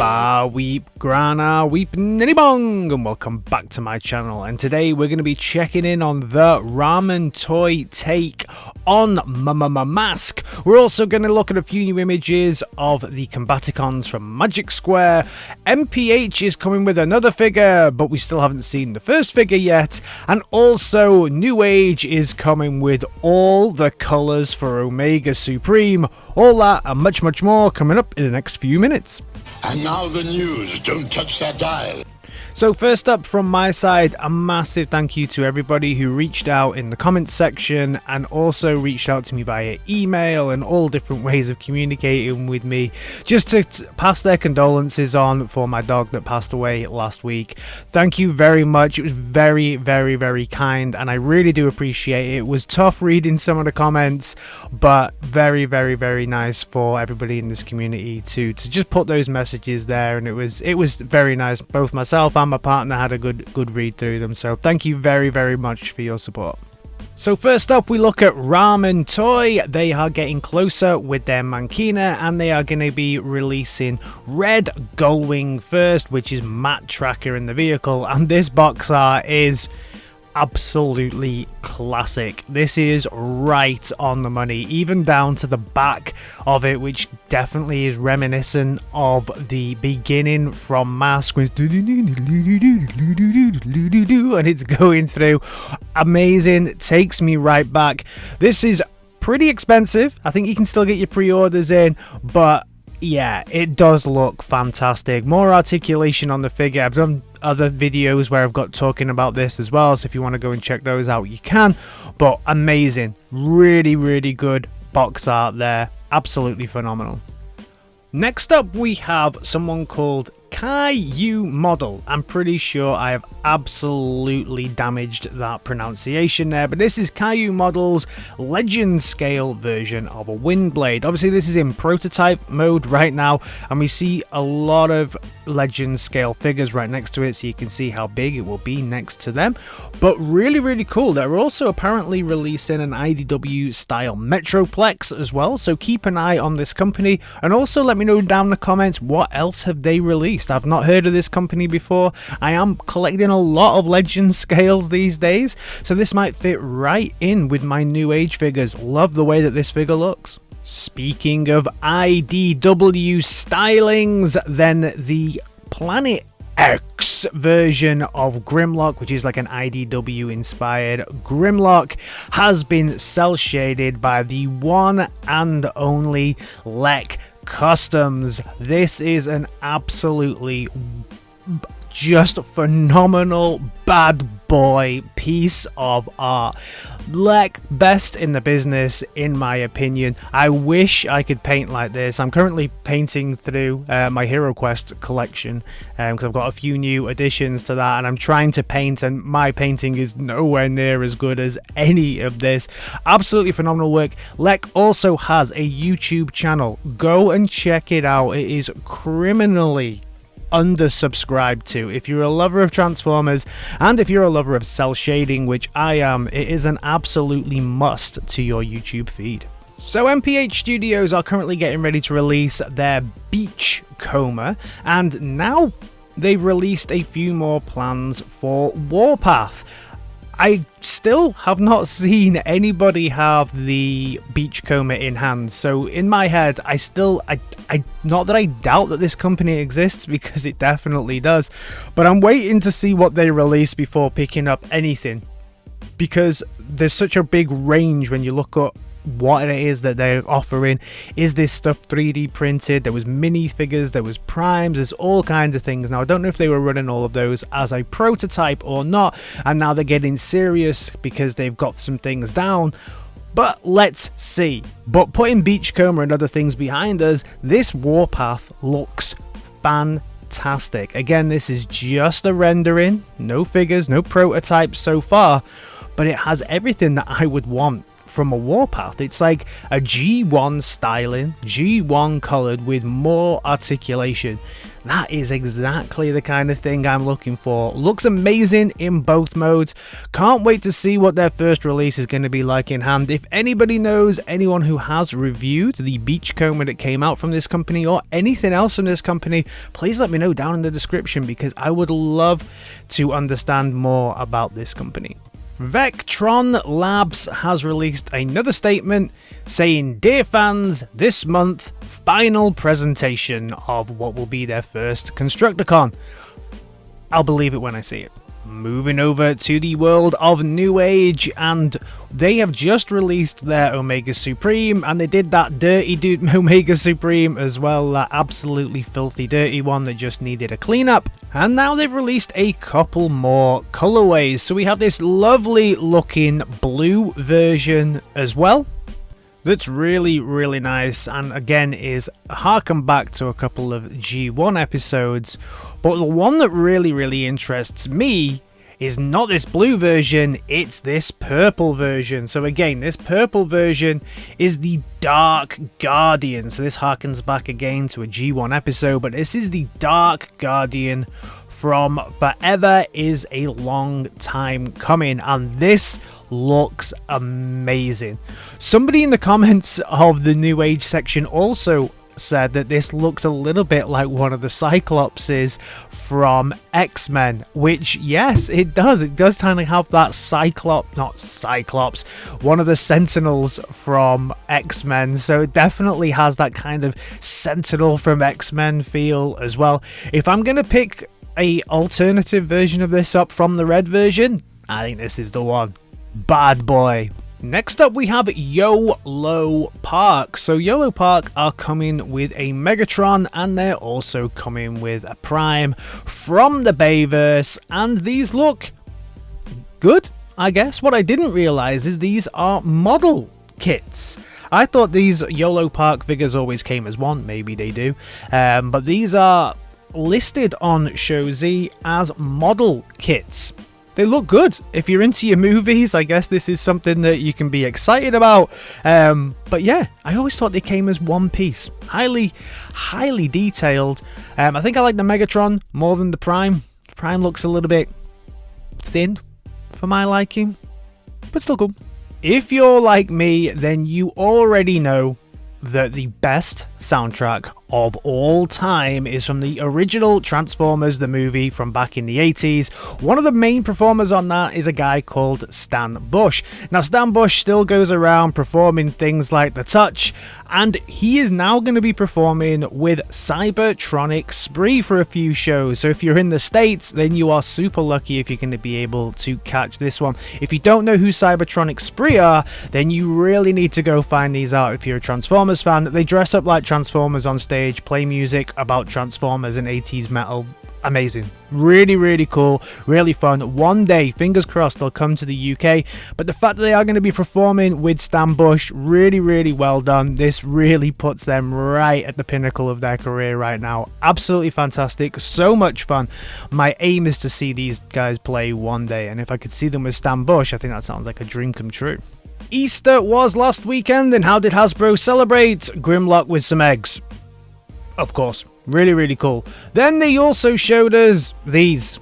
Ba weep grana weep nitty bong, and welcome back to my channel. And today we're going to be checking in on the RamenToy take on M.A.S.K. We're also going to look at a few new images of the Combaticons from Magic Square. MPH is coming with another figure, but we still haven't seen the first figure yet. And also Newage is coming with all the colours for Omega Supreme. All that and much more coming up in the next few minutes. And now the news. Don't touch that dial. So first up from my side, a massive thank you to everybody who reached out in the comments section and also reached out to me via email and all different ways of communicating with me, just to pass their condolences on for my dog that passed away last week. Thank you very much. It was very kind, and I really do appreciate it. It was tough reading some of the comments, but very nice for everybody in this community to just put those messages there, and it was very nice. Both myself and my partner had a good read through them, so thank you very much for your support. So first up we look at RamenToy. They are getting closer with their Mankina, and they are going to be releasing Red Gullwing first, which is matte tracker in the vehicle, and this box art is absolutely classic. This is right on the money, even down to the back of it, which definitely is reminiscent of the beginning from M.A.S.K, and it's going through. Amazing, takes me right back. This is pretty expensive. I think you can still get your pre-orders in, but yeah, it does look fantastic. More articulation on the figure. I've done other videos where I've got talking about this as well, so if you want to go and check those out, you can. But amazing, really good box art there, absolutely phenomenal. Next up we have someone called Caillou Model. I'm pretty sure I have absolutely damaged that pronunciation there, but this is Caillou Model's legend scale version of a Windblade. Obviously this is in prototype mode right now, and we see a lot of legend scale figures right next to it, so you can see how big it will be next to them. But really cool. They're also apparently releasing an IDW style Metroplex as well, so keep an eye on this company, and also let me know down in the comments what else have they released. I've not heard of this company before. I am collecting a lot of legend scales these days, so this might fit right in with my new age figures. Love the way that this figure looks. Speaking of IDW stylings, then the Planet X version of Grimlock, which is like an IDW inspired Grimlock, has been cel shaded by the one and only Lek Customs. This is an absolutely just phenomenal bad boy piece of art. Lek, best in the business in my opinion. I wish I could paint like this. I'm currently painting through my Hero Quest collection because I've got a few new additions to that, and I'm trying to paint, and my painting is nowhere near as good as any of this. Absolutely phenomenal work. Lek also has a YouTube channel. Go and check it out. It is criminally undersubscribed to. If you're a lover of Transformers, and if you're a lover of cel shading, which I am, it is an absolutely must to your YouTube feed. So MPH Studios are currently getting ready to release their Beachcomber, and now they've released a few more plans for Warpath. I still have not seen anybody have the Beachcomber in hand, so in my head I not that I doubt that this company exists, because it definitely does, but I'm waiting to see what they release before picking up anything, because there's such a big range when you look at what it is that they're offering. Is this stuff 3D printed? There was mini figures, there was primes, there's all kinds of things. Now I don't know if they were running all of those as a prototype or not, and now they're getting serious because they've got some things down, but let's see. But putting Beachcomber and other things behind us, this Warpath looks fantastic. Again, this is just a rendering, no figures, no prototypes so far, but it has everything that I would want from a Warpath. It's like a G1 styling, G1 colored with more articulation. That is exactly the kind of thing I'm looking for. Looks amazing in both modes. Can't wait to see what their first release is going to be like in hand. If anybody knows anyone who has reviewed the Beachcomber that came out from this company or anything else from this company, please let me know down in the description, because I would love to understand more about this company. VectronLabs has released another statement saying, "Dear fans, this month, final presentation of what will be their first Constructicon." I'll believe it when I see it. Moving over to the world of Newage, and they have just released their Omega Supreme, and they did that dirty dude Omega Supreme as well, that absolutely filthy dirty one that just needed a cleanup. And now they've released a couple more colorways. So we have this lovely looking blue version as well, that's really nice, and again is harken back to a couple of G1 episodes. But the one that really interests me is not this blue version, it's this purple version. So again, this purple version is the Dark Guardian. So this harkens back again to a G1 episode, but this is the Dark Guardian from Forever Is a Long Time Coming, and this looks amazing. Somebody in the comments of the Newage section also said that this looks a little bit like one of the Cyclopses from X-Men, which yes, it does. It does kind of have that Cyclops, one of the Sentinels from X-Men. So it definitely has that kind of Sentinel from X-Men feel as well. If I'm gonna pick a alternative version of this up from the red version, I think this is the one. Bad boy. Next up we have Yolo Park. So Yolo Park are coming with a Megatron, and they're also coming with a Prime from the Bayverse, and these look good, I guess. What I didn't realize is these are model kits. I thought these Yolo Park figures always came as one, maybe they do, but these are listed on Show Z as model kits. They look good. If you're into your movies, I guess this is something that you can be excited about. But yeah, I always thought they came as one piece. Highly detailed. I think I like the Megatron more than the Prime. The Prime looks a little bit thin for my liking, but still cool. If you're like me, then you already know that the best soundtrack of all time is from the original Transformers, the movie from back in the 80s. One of the main performers on that is a guy called Stan Bush. Now, Stan Bush still goes around performing things like The Touch, and he is now going to be performing with Cybertronics Spree for a few shows. So if you're in the States, then you are super lucky if you're going to be able to catch this one. If you don't know who Cybertronics Spree are, then you really need to go find these out if you're a Transformers fan. They dress up like Transformers on stage, play music about Transformers and 80s metal. Amazing. Really cool, really fun. One day, fingers crossed, they'll come to the UK, but the fact that they are going to be performing with Stan Bush, really well done. This really puts them right at the pinnacle of their career right now. Absolutely fantastic, so much fun. My aim is to see these guys play one day, and if I could see them with Stan Bush, I think that sounds like a dream come true. Easter was last weekend, and how did Hasbro celebrate? Grimlock with some eggs. Of course, really cool. Then they also showed us these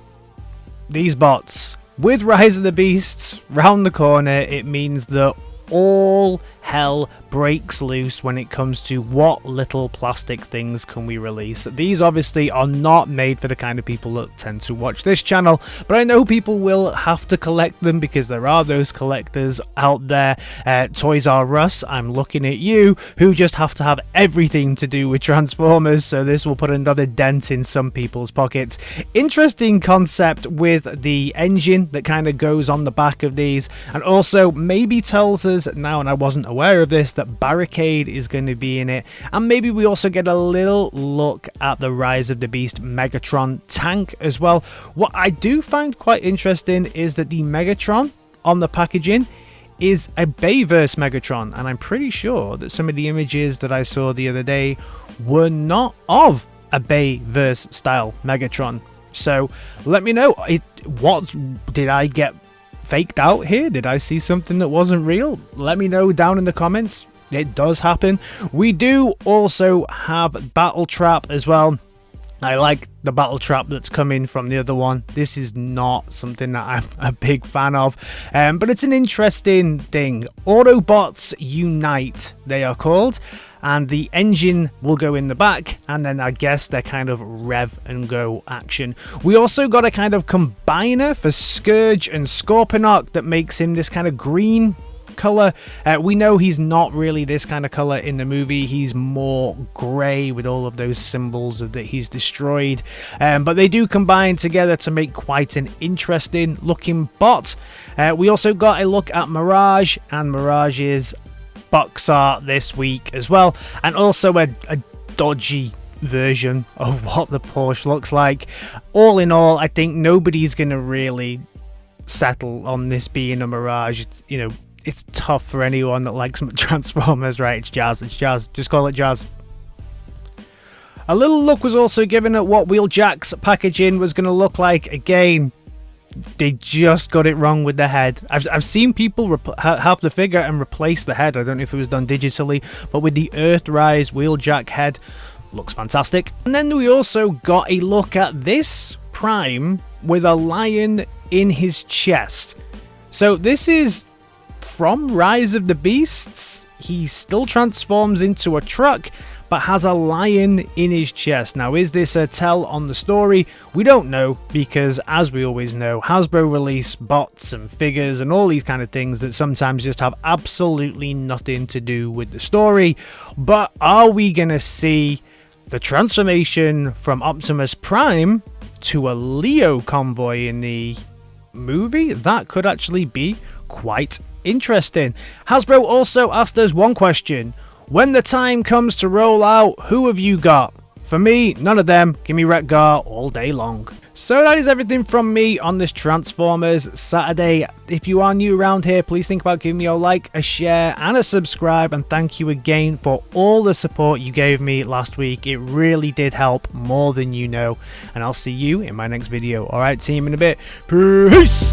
bots. With Rise of the Beasts round the corner, it means that all hell breaks loose when it comes to what little plastic things can we release. These obviously are not made for the kind of people that tend to watch this channel, but I know people will have to collect them because there are those collectors out there. Toys R Us, I'm looking at you, who just have to have everything to do with Transformers, so this will put another dent in some people's pockets. Interesting concept with the engine that kind of goes on the back of these, and also maybe tells us now, and I wasn't aware of this, that Barricade is going to be in it, and maybe we also get a little look at the Rise of the Beast Megatron tank as well. What I do find quite interesting is that the Megatron on the packaging is a Bayverse Megatron, and I'm pretty sure that some of the images that I saw the other day were not of a Bayverse style Megatron. So let me know, what did I get faked out here? Did I see something that wasn't real? Let me know down in the comments. It does happen. We do also have Battletrap as well. I like the Battletrap that's coming from the other one. This is not something that I'm a big fan of, but it's an interesting thing. Autobots Unite, they are called, and the engine will go in the back, and then I guess they're kind of rev and go action. We also got a kind of combiner for Scourge and Scorponok that makes him this kind of green color. We know he's not really this kind of color in the movie. He's more gray with all of those symbols that he's destroyed, but they do combine together to make quite an interesting looking bot. We also got a look at Mirage and Mirage's box art this week as well, and also a dodgy version of what the Porsche looks like. All in all, I think nobody's gonna really settle on this being a Mirage. You know, it's tough for anyone that likes Transformers, right? It's jazz, it's jazz, just call it jazz. A little look was also given at what Wheeljack's packaging was going to look like. Again, they just got it wrong with the head. I've seen people have the figure and replace the head. I don't know if it was done digitally, but with the Earthrise Wheeljack head, looks fantastic. And then we also got a look at this Prime with a lion in his chest. So this is from Rise of the Beasts. He still transforms into a truck, but has a lion in his chest. Now, is this a tell on the story? We don't know, because as we always know, Hasbro release bots and figures and all these kind of things that sometimes just have absolutely nothing to do with the story. But are we gonna see the transformation from Optimus Prime to a Leo convoy in the movie? That could actually be quite interesting. Hasbro also asked us one question: when the time comes to roll out, who have you got? For me, none of them. Give me Wreck-Gar all day long. So that is everything from me on this Transformers Saturday. If you are new around here, please think about giving me a like, a share, and a subscribe. And thank you again for all the support you gave me last week. It really did help, more than you know. And I'll see you in my next video. Alright, team, in a bit. Peace!